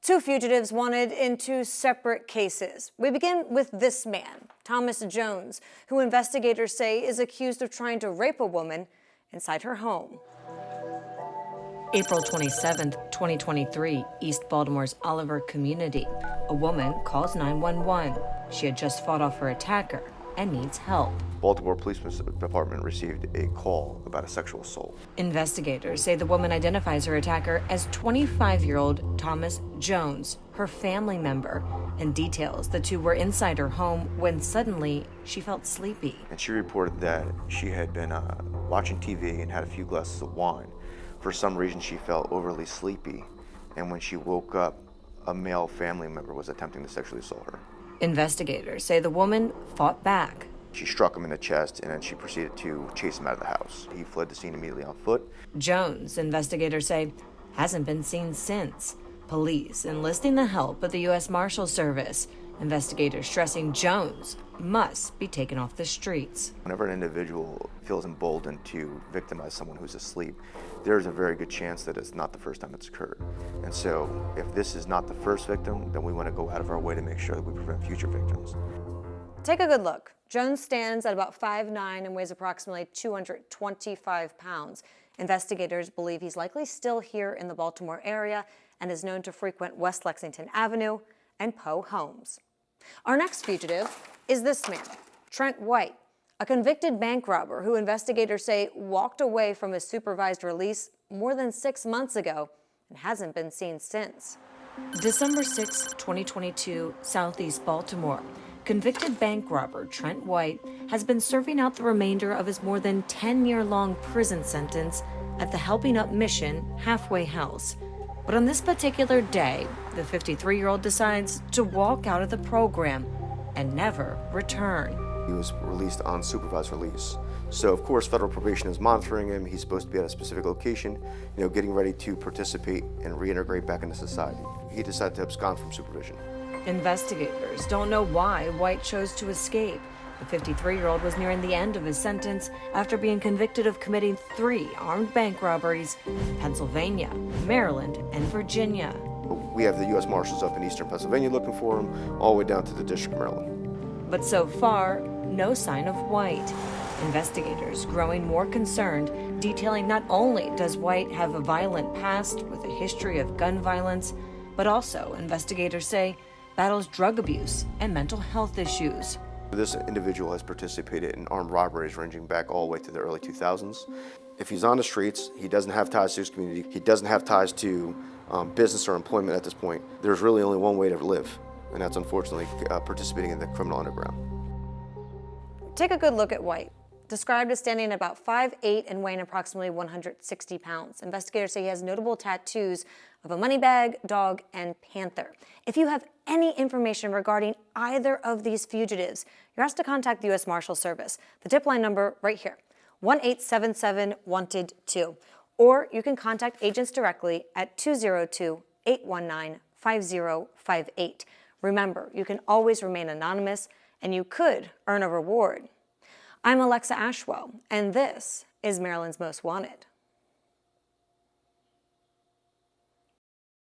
Two fugitives wanted in two separate cases. We begin with this man, Thomas Jones, who investigators say is accused of trying to rape a woman inside her home. April 27, 2023, East Baltimore's Oliver community. A woman calls 911. She had just fought off her attacker and needs help. Baltimore Police Department received a call about a sexual assault. Investigators say the woman identifies her attacker as 25-year-old Thomas Jones, her family member, and details the two were inside her home when suddenly she felt sleepy. And she reported that she had been watching TV and had a few glasses of wine. For some reason, she felt overly sleepy, and when she woke up, a male family member was attempting to sexually assault her. Investigators say the woman fought back. She struck him in the chest, and then she proceeded to chase him out of the house. He fled the scene immediately on foot. Jones, investigators say, hasn't been seen since. Police enlisting the help of the U.S. Marshals Service. Investigators stressing Jones must be taken off the streets. Whenever an individual feels emboldened to victimize someone who's asleep, there's a very good chance that it's not the first time it's occurred. And so if this is not the first victim, then we want to go out of our way to make sure that we prevent future victims. Take a good look. Jones stands at about 5'9" and weighs approximately 225 pounds. Investigators believe he's likely still here in the Baltimore area and is known to frequent West Lexington Avenue and Poe homes. Our next fugitive is this man, Trent White, a convicted bank robber who investigators say walked away from his supervised release more than 6 months ago and hasn't been seen since. December 6, 2022, Southeast Baltimore. Convicted bank robber Trent White has been serving out the remainder of his more than 10-year-long prison sentence at the Helping Up Mission halfway house. But on this particular day, the 53-year-old decides to walk out of the program and never return. He was released on supervised release. So of course, federal probation is monitoring him. He's supposed to be at a specific location, getting ready to participate and reintegrate back into society. He decided to abscond from supervision. Investigators don't know why White chose to escape. The 53-year-old was nearing the end of his sentence after being convicted of committing 3 armed bank robberies in Pennsylvania, Maryland, and Virginia. We have the U.S. Marshals up in eastern Pennsylvania looking for him, all the way down to the District of Maryland. But so far, no sign of White. Investigators growing more concerned, detailing not only does White have a violent past with a history of gun violence, but also, investigators say, battles drug abuse and mental health issues. This individual has participated in armed robberies ranging back all the way to the early 2000s. If he's on the streets, he doesn't have ties to his community, he doesn't have ties to business or employment at this point, there's really only one way to live, and that's unfortunately participating in the criminal underground. Take a good look at White. Described as standing at about 5'8" and weighing approximately 160 pounds. Investigators say he has notable tattoos of a money bag, dog, and panther. If you have any information regarding either of these fugitives, you're asked to contact the U.S. Marshals Service. The tip line number right here, 1-877-WANTED-2. Or you can contact agents directly at 202-819-5058. Remember, you can always remain anonymous and you could earn a reward. I'm Alexa Ashwell, and this is Maryland's Most Wanted.